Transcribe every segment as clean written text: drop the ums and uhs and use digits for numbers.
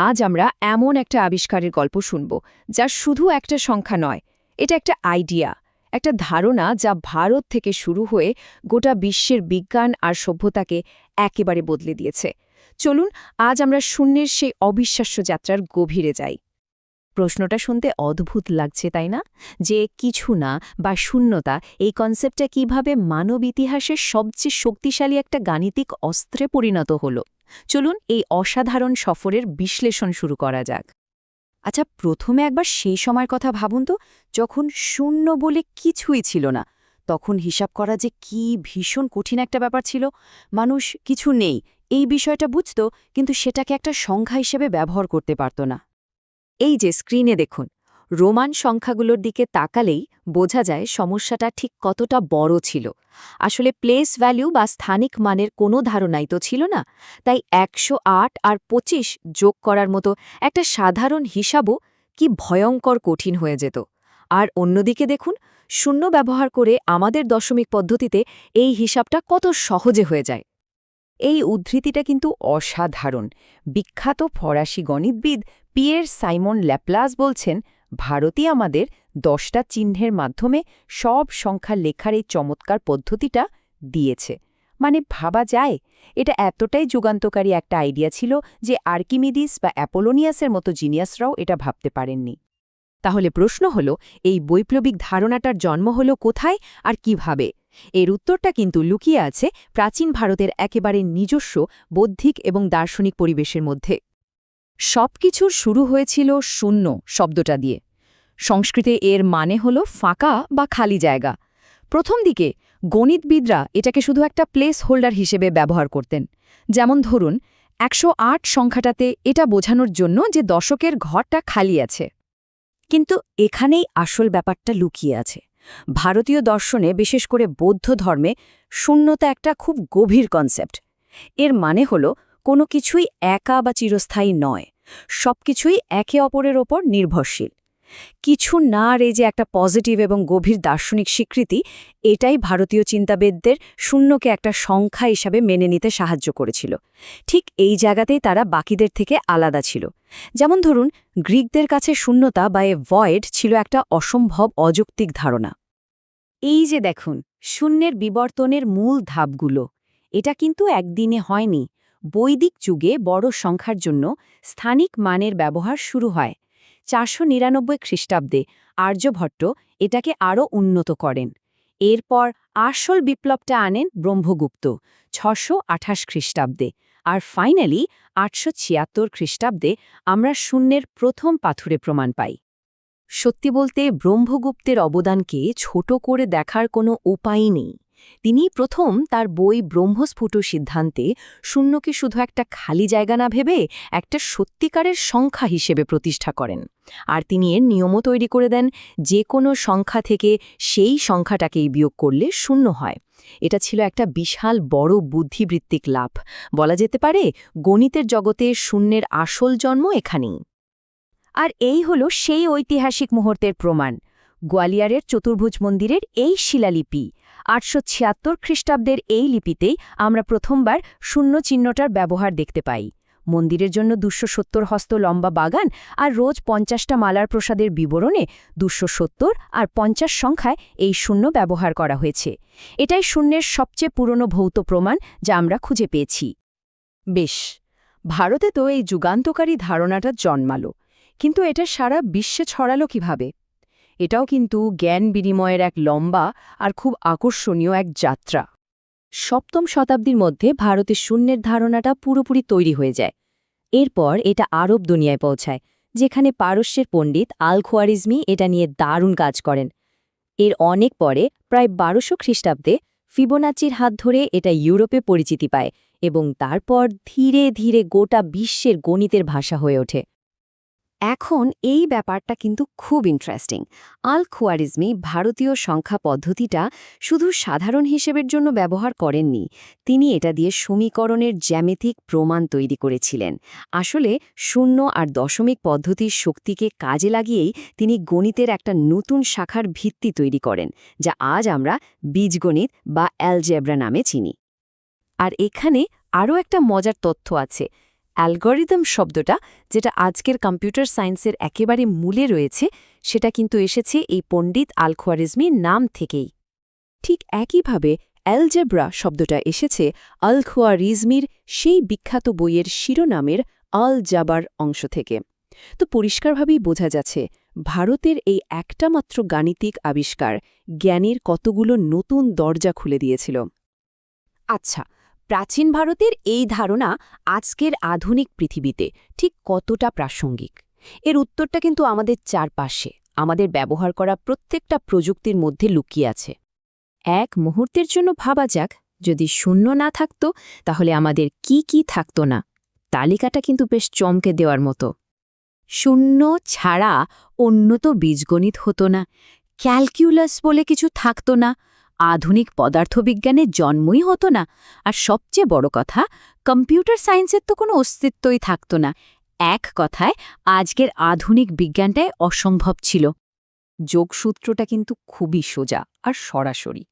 আজ আমরা এমন একটা আবিষ্কারের গল্প শুনব যা শুধু একটা সংখ্যা নয়, এটা একটা আইডিয়া, একটা ধারণা যা ভারত থেকে শুরু হয়ে গোটা বিশ্বের বিজ্ঞান আর সভ্যতাকে একেবারে বদলে দিয়েছে। চলুন আজ আমরা শূন্যের সেই অবিশ্বাস্য যাত্রার গভীরে যাই। প্রশ্নটা শুনতে অদ্ভুত লাগছে, তাই না? যে কিছু না বা শূন্যতা, এই কনসেপ্টটা কিভাবে মানব ইতিহাসের সবচেয়ে শক্তিশালী একটা গাণিতিক অস্ত্রে পরিণত হলো। চলুন এই অসাধারণ সফরের বিশ্লেষণ শুরু করা যাক। আচ্ছা, প্রথমে একবার সেই সময়ের কথা ভাবুন তো, যখন শূন্য বলে কিছুই ছিল না। তখন হিসাব করা যে কি ভীষণ কঠিন একটা ব্যাপার ছিল। মানুষ কিছু নেই এই বিষয়টা বুঝত, কিন্তু সেটাকে একটা সংখ্যা হিসেবে ব্যবহার করতে পারত না। এই যে স্ক্রিনে দেখুন, রোমান সংখ্যাগুলোর দিকে তাকালেই বোঝা যায় সমস্যাটা ঠিক কতটা বড় ছিল। আসলে প্লেস ভ্যালু বা স্থানিক মানের কোনো ধারণাই তো ছিল না। তাই ১০৮ আর ২৫ যোগ করার মতো একটা সাধারণ হিসাবও কি ভয়ঙ্কর কঠিন হয়ে যেত। আর অন্যদিকে দেখুন, শূন্য ব্যবহার করে আমাদের দশমিক পদ্ধতিতে এই হিসাবটা কত সহজে হয়ে যায়। এই উদ্ধৃতিটা কিন্তু অসাধারণ। বিখ্যাত ফরাসি গণিতবিদ পিয়ের সাইমন ল্যাপ্লাস বলছেন, ভারতই আমাদের ১০টা চিহ্নের মাধ্যমে সব সংখ্যা লেখার এই চমৎকার পদ্ধতিটা দিয়েছে। মানে ভাবা যায়, এটা এতটাই যুগান্তকারী একটা আইডিয়া ছিল যে আর্কিমিডিস বা অ্যাপোলোনিয়াসের মতো জিনিয়াসরাও এটা ভাবতে পারেননি। তাহলে প্রশ্ন হল, এই বৈপ্লবিক ধারণাটার জন্ম হল কোথায় আর কিভাবে? এর উত্তরটা কিন্তু লুকিয়ে আছে প্রাচীন ভারতের একেবারে নিজস্ব বৌদ্ধিক এবং দার্শনিক পরিবেশের মধ্যে। সবকিছুর শুরু হয়েছিল শূন্য শব্দটা দিয়ে। সংস্কৃতে এর মানে হল ফাঁকা বা খালি জায়গা। প্রথম দিকে গণিতবিদরা এটাকে শুধু একটা প্লেস হোল্ডার হিসেবে ব্যবহার করতেন। যেমন ধরুন, ১০৮ সংখ্যাটাতে এটা বোঝানোর জন্য যে দশকের ঘরটা খালি আছে। কিন্তু এখানেই আসল ব্যাপারটা লুকিয়ে আছে। ভারতীয় দর্শনে, বিশেষ করে বৌদ্ধ ধর্মে, শূন্যতা একটা খুব গভীর কনসেপ্ট। এর মানে হল কোনো কিছুই একা বা চিরস্থায়ী নয়, সবকিছুই একে অপরের ওপর নির্ভরশীল। কিছু না আর এই যে একটা পজিটিভ এবং গভীর দার্শনিক স্বীকৃতি, এটাই ভারতীয় চিন্তাবিদদের শূন্যকে একটা সংখ্যা হিসাবে মেনে নিতে সাহায্য করেছিল। ঠিক এই জায়গাতেই তারা বাকিদের থেকে আলাদা ছিল। যেমন ধরুন, গ্রিকদের কাছে শূন্যতা বা এ ভয়েড ছিল একটা অসম্ভব অযৌক্তিক ধারণা। এই যে দেখুন, শূন্যের বিবর্তনের মূল ধাপগুলো, এটা কিন্তু একদিনে হয়নি। বৈদিক যুগে বড় সংখ্যার জন্য স্থানিক মানের ব্যবহার শুরু হয়। ৪৯৯ খ্রিস্টাব্দে আর্যভট্ট এটাকে আরও উন্নত করেন। এরপর আসল বিপ্লবটা আনেন ব্রহ্মগুপ্ত ৬২৮ খ্রিস্টাব্দে। আর ফাইনালি ৮৭৬ খ্রিস্টাব্দে আমরা শূন্যের প্রথম পাথুরে প্রমাণ পাই। সত্যি বলতে ব্রহ্মগুপ্তের অবদানকে ছোট করে দেখার কোনো উপায়ই নেই। তিনি প্রথম তার বই ব্রহ্মস্ফুট সিদ্ধান্তে শূন্যকে শুধু একটা খালি জায়গা না ভেবে একটা সত্যিকারের সংখ্যা হিসেবে প্রতিষ্ঠা করেন। আর তিনি এর নিয়মও তৈরি করে দেন, যে কোনো সংখ্যা থেকে সেই সংখ্যাটাকেই বিয়োগ করলে শূন্য হয়। এটা ছিল একটা বিশাল বড় বুদ্ধিবৃত্তিক লাভ। বলা যেতে পারে গণিতের জগতে শূন্যের আসল জন্ম এখানেই। আর এই হল সেই ঐতিহাসিক মুহূর্তের প্রমাণ। গোয়ালিয়রের চতুর্ভুজ মন্দিরের এই শিলালিপি ৮৭৬ খ্রিস্টাব্দের এই লিপিতেই আমরা প্রথমবার শূন্য চিহ্নটার ব্যবহার দেখতে পাই। মন্দিরের জন্য ২৭০ হস্ত লম্বা বাগান আর রোজ ৫০টা মালার প্রসাদের বিবরণে ২৭০ আর ৫০ সংখ্যায় এই শূন্য ব্যবহার করা হয়েছে। এটাই শূন্যের সবচেয়ে পুরনো ভৌত প্রমাণ যা আমরা খুঁজে পেয়েছি। বেশ, ভারতে তো এই যুগান্তকারী ধারণাটা জন্মালো, কিন্তু এটা সারা বিশ্বে ছড়ালো কিভাবে? এটাও কিন্তু জ্ঞান বিনিময়ের এক লম্বা আর খুব আকর্ষণীয় এক যাত্রা। সপ্তম শতাব্দীর মধ্যে ভারতে শূন্যের ধারণাটা পুরোপুরি তৈরি হয়ে যায়। এরপর এটা আরব দুনিয়ায় পৌঁছায়, যেখানে পারস্যের পণ্ডিত আল খোয়ারিজমি এটা নিয়ে দারুণ কাজ করেন। এর অনেক পরে, প্রায় ১২০০ খ্রিস্টাব্দে, ফিবোনাচির হাত ধরে এটা ইউরোপে পরিচিতি পায় এবং তারপর ধীরে ধীরে গোটা বিশ্বের গণিতের ভাষা হয়ে ওঠে। এখন এই ব্যাপারটা কিন্তু খুব ইন্টারেস্টিং। আল খোয়ারিজমি ভারতীয় সংখ্যা পদ্ধতিটা শুধু সাধারণ হিসেবের জন্য ব্যবহার করেননি, তিনি এটা দিয়ে সমীকরণের জ্যামিতিক প্রমাণ তৈরি করেছিলেন। আসলে শূন্য আর দশমিক পদ্ধতির শক্তিকে কাজে লাগিয়েই তিনি গণিতের একটা নতুন শাখার ভিত্তি তৈরি করেন, যা আজ আমরা বীজগণিত বা অ্যালজেব্রা নামে চিনি। আর এখানে আরও একটা মজার তথ্য আছে। অ্যালগরিদম শব্দটা, যেটা আজকের কম্পিউটার সায়েন্সের একেবারে মূলে রয়েছে, সেটা কিন্তু এসেছে এই পণ্ডিত আল-খোয়ারিজমির নাম থেকেই। ঠিক একইভাবে অ্যালজেব্রা শব্দটা এসেছে আল-খোয়ারিজমির সেই বিখ্যাত বইয়ের শিরোনামের আল জাবার অংশ থেকে। তো পরিষ্কারভাবেই বোঝা যাচ্ছে ভারতের এই একটা মাত্র গাণিতিক আবিষ্কার জ্ঞানের কতগুলো নতুন দরজা খুলে দিয়েছিল। আচ্ছা, প্রাচীন ভারতের এই ধারণা আজকের আধুনিক পৃথিবীতে ঠিক কতটা প্রাসঙ্গিক? এর উত্তরটা কিন্তু আমাদের চারপাশে, আমাদের ব্যবহার করা প্রত্যেকটা প্রযুক্তির মধ্যে লুকিয়ে আছে। এক মুহূর্তের জন্য ভাবা যাক, যদি শূন্য না থাকত তাহলে আমাদের কি কি থাকত না। তালিকাটা কিন্তু বেশ চমকে দেওয়ার মতো। শূন্য ছাড়া উন্নত বীজগণিত হতো না, ক্যালকুলাস বলে কিছু থাকত না, আধুনিক পদার্থবিজ্ঞানের জন্মই হতো না, আর সবচেয়ে বড় কথা, কম্পিউটার সায়েন্সের তো কোনো অস্তিত্বই থাকত না। এক কথায় আজকের আধুনিক বিজ্ঞানটাই অসম্ভব ছিল। যোগসূত্রটা কিন্তু খুবই সোজা আর সরাসরি।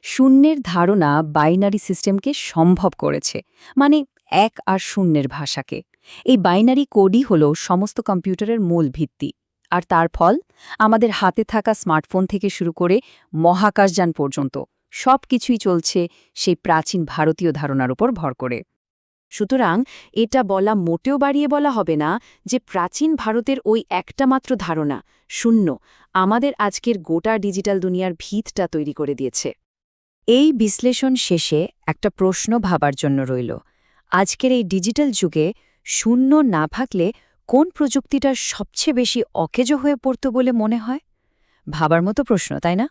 শূন্যের ধারণা বাইনারি সিস্টেমকে সম্ভব করেছে, মানে এক আর শূন্যের ভাষাকে। এই বাইনারি কোডই হল সমস্ত কম্পিউটারের মূল ভিত্তি। আর তার ফল, আমাদের হাতে থাকা স্মার্টফোন থেকে শুরু করে মহাকাশযান পর্যন্ত সব কিছুই চলছে সেই প্রাচীন ভারতীয় ধারণার উপর ভর করে। সুতরাং এটা বলা মোটেও বাড়িয়ে বলা হবে না যে প্রাচীন ভারতের ওই একটা মাত্র ধারণা, শূন্য, আমাদের আজকের গোটা ডিজিটাল দুনিয়ার ভিতটা তৈরি করে দিয়েছে। এই বিশ্লেষণ শেষে একটা প্রশ্ন ভাবার জন্য রইল। আজকের এই ডিজিটাল যুগে শূন্য না থাকলে কোন প্রযুক্তিটা সবচেয়ে বেশি অকেজো হয়ে পড়ত বলে মনে হয়? ভাবার মতো প্রশ্ন, তাই না?